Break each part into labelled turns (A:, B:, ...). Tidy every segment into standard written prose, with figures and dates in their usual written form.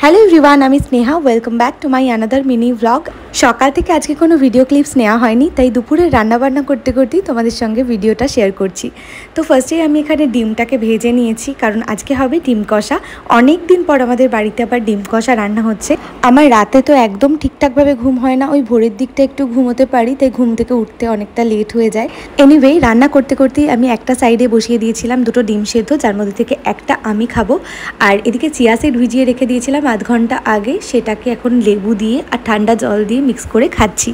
A: Hello everyone, আমি Sneha. Welcome back to my another mini blog. সকাল থেকে আজকে কোনো ভিডিও ক্লিপস নেওয়া হয়নি, তাই দুপুরে রান্নাবান্না করতে করতেই তোমাদের সঙ্গে ভিডিওটা শেয়ার করছি। তো ফার্স্টেই আমি এখানে ডিমটাকে ভেজে নিয়েছি, কারণ আজকে হবে ডিম কষা। অনেক দিন পর আমাদের বাড়িতে আবার ডিম কষা রান্না হচ্ছে। আমার রাতে তো একদম ঠিকঠাকভাবে ঘুম হয় না, ওই ভোরের দিকটা একটু ঘুমোতে পারি, তাই ঘুম থেকে উঠতে অনেকটা লেট হয়ে যায়। এনিওয়ে, রান্না করতে করতেই আমি একটা সাইডে বসিয়ে দিয়েছিলাম দুটো ডিম সেদ্ধ, যার মধ্যে থেকে একটা আমি খাবো। আর এদিকে চিয়া সিড ভিজিয়ে রেখে দিয়েছিলাম আধ ঘন্টা আগে, সেটাকে এখন লেবু দিয়ে আর ঠান্ডা জল দিয়ে মিক্স করে খাচ্ছি।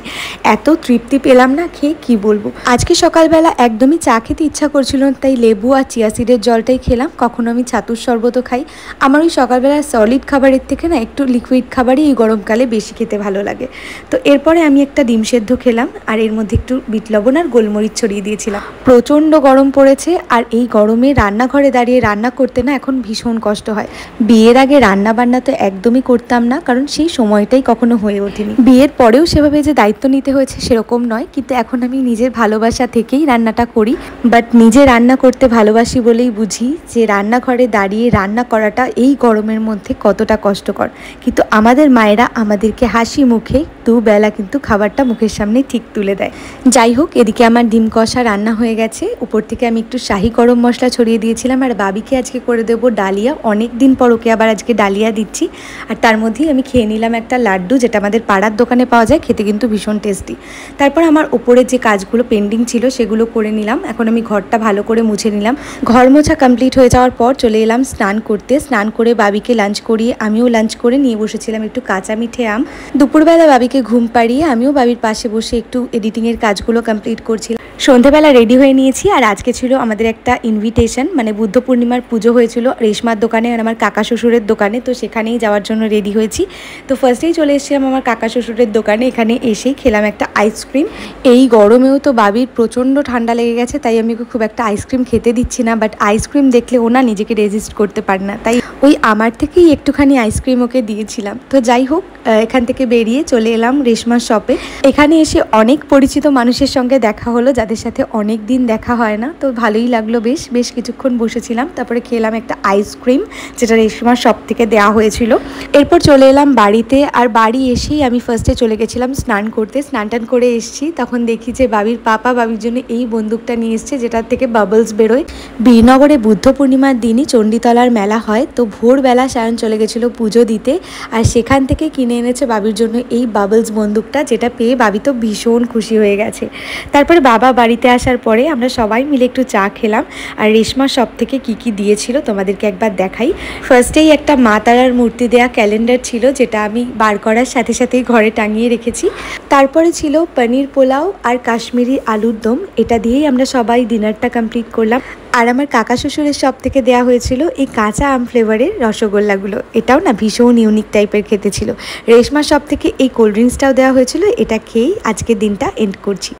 A: এত তৃপ্তি পেলাম না খেয়ে, কি বলবো। আজকে সকালবেলা একদমই চা খেতে ইচ্ছা করছিল না, তাই লেবু আর চিয়া সিডের জলটাই খেলাম। কখনো আমি ছাতুর শরবতও খাই। আমার ওই সকালবেলা সলিড খাবারের থেকে না একটু লিকুইড খাবারই এই গরমকালে বেশি খেতে ভালো লাগে। তো এরপরে আমি একটা ডিম সেদ্ধ খেলাম, আর এর মধ্যে একটু বিট লবণ আর গোলমরিচ ছড়িয়ে দিয়েছিলাম। প্রচণ্ড গরম পড়েছে, আর এই গরমে রান্নাঘরে দাঁড়িয়ে রান্না করতে না এখন ভীষণ কষ্ট হয়। বিয়ের আগে রান্না বান্না তো একদমই করতাম না, কারণ সেই সময়টাই কখনো হয়ে ওঠেনি। বিয়ের পরেও সেভাবে যে দায়িত্ব নিতে হয়েছে সেরকম নয়, কিন্তু এখন আমি নিজের ভালোবাসা থেকেই রান্নাটা করি। বাট নিজে রান্না করতে ভালোবাসি বলেই বুঝি যে রান্নাঘরে দাঁড়িয়ে রান্না করাটা এই গরমের মধ্যে কতটা কষ্টকর। কিন্তু আমাদের মায়েরা আমাদেরকে হাসি মুখে দুবেলা কিন্তু খাবারটা মুখের সামনে ঠিক তুলে দেয়। যাই হোক, এদিকে আমার ডিম কষা রান্না হয়ে গেছে। উপর থেকে আমি একটু শাহি গরম মশলা ছড়িয়ে দিয়েছিলাম, আর বাবিকে আজকে করে দেবো ডালিয়া। অনেক দিন পর ওকে আবার আজকে ডালিয়া দিচ্ছি। আর তার মধ্যেই আমি খেয়ে নিলাম একটা লাড্ডু, যেটা আমাদের পাড়ার দোকানে পাওয়া যায়, খেতে কিন্তু ভীষণ টেস্টি। তারপর আমার ওপরে যে কাজগুলো পেন্ডিং ছিল সেগুলো করে নিলাম। এখন আমি ঘরটা ভালো করে মুছে নিলাম। ঘর মোছা কমপ্লিট হয়ে যাওয়ার পর চলে এলাম স্নান করতে। স্নান করে বাবিকে লাঞ্চ করিয়ে আমিও লাঞ্চ করে নিয়ে বসেছিলাম একটু কাঁচা মিঠে আম। দুপুরবেলা বাবিকে ঘুম পাড়িয়ে আমিও বাবির পাশে বসে একটু এডিটিংয়ের কাজগুলো কমপ্লিট করছিলাম। সন্ধ্যাবেলা রেডি হয়ে নিয়েছি, আর আজকে ছিল আমাদের একটা ইনভিটেশন, মানে বুদ্ধ পূর্ণিমার পুজো হয়েছিল রেশমার দোকানে আর আমার কাকা শ্বশুরের দোকানে। তো সেখানেই যাওয়ার জন্য রেডি হয়েছি। তো ফার্স্টেই চলে এসেছিলাম আমার কাকা শ্বশুরের দোকানে। এখানে এসেই খেলাম একটা আইসক্রিম। এই গরমেও তো বাবির প্রচণ্ড ঠান্ডা লেগে গেছে, তাই আমি খুব একটা আইসক্রিম খেতে দিচ্ছি না। বাট আইসক্রিম দেখলে ও না নিজেকে রেজিস্ট করতে পারে না, তাই ওই আমার থেকেই একটুখানি আইসক্রিম ওকে দিয়েছিলাম। তো যাই হোক, এখান থেকে বেরিয়ে চলে এলাম রেশমার শপে। এখানে এসে অনেক পরিচিত মানুষের সঙ্গে দেখা হলো, যাদের সাথে অনেক দিন দেখা হয় না। তো ভালোই লাগলো, বেশ কিছুক্ষণ বসেছিলাম। তারপরে খেলাম একটা আইসক্রিম, যেটা রেশমার শপ থেকে দেওয়া হয়েছিল। এরপর চলে এলাম বাড়িতে, আর বাড়ি এসেই আমি ফার্স্টে চলে গেছিলাম স্নান করতে। স্নান টান করে এসেছি, তখন দেখি যে বাবির পাপা বাবির জন্য এই বন্দুকটা নিয়ে এসছে, যেটার থেকে বাবলস বেরোয়। বীরনগরে বুদ্ধ পূর্ণিমার দিনই চণ্ডীতলার মেলা হয়। তো ভোরবেলা সায়ন চলে গেছিলো পুজো দিতে, আর সেখান থেকে কিনে এনেছে বাবির জন্য এই বাবলস বন্দুকটা, যেটা পেয়ে বাবি তো ভীষণ খুশি হয়ে গেছে। তারপরে বাবা বাড়িতে আসার পরে আমরা সবাই মিলে একটু চা খেলাম। আর রেশমা শপ থেকে কি দিয়েছিল তোমাদেরকে একবার দেখাই। ফার্স্টেই একটা মা তারার মূর্তি দেয়া ক্যালেন্ডার ছিল, যেটা আমি বার করার সাথে সাথেই ঘরে টাঙিয়ে রেখেছি। তারপরে ছিল পনির পোলাও আর কাশ্মীরি আলুর দম। এটা দিয়েই আমরা সবাই ডিনারটা কমপ্লিট করলাম। আর আমার কাকা শ্বশুরের শপ থেকে দেওয়া হয়েছিল এই কাঁচা আম ফ্লেভারের রসগোল্লাগুলো। এটাও না ভীষণ ইউনিক টাইপের খেতে ছিল। রেশমা শপ থেকে এই কোল্ড ড্রিঙ্কসটাও দেওয়া হয়েছিল। এটা খেয়েই আজকের দিনটা এন্ড করছি।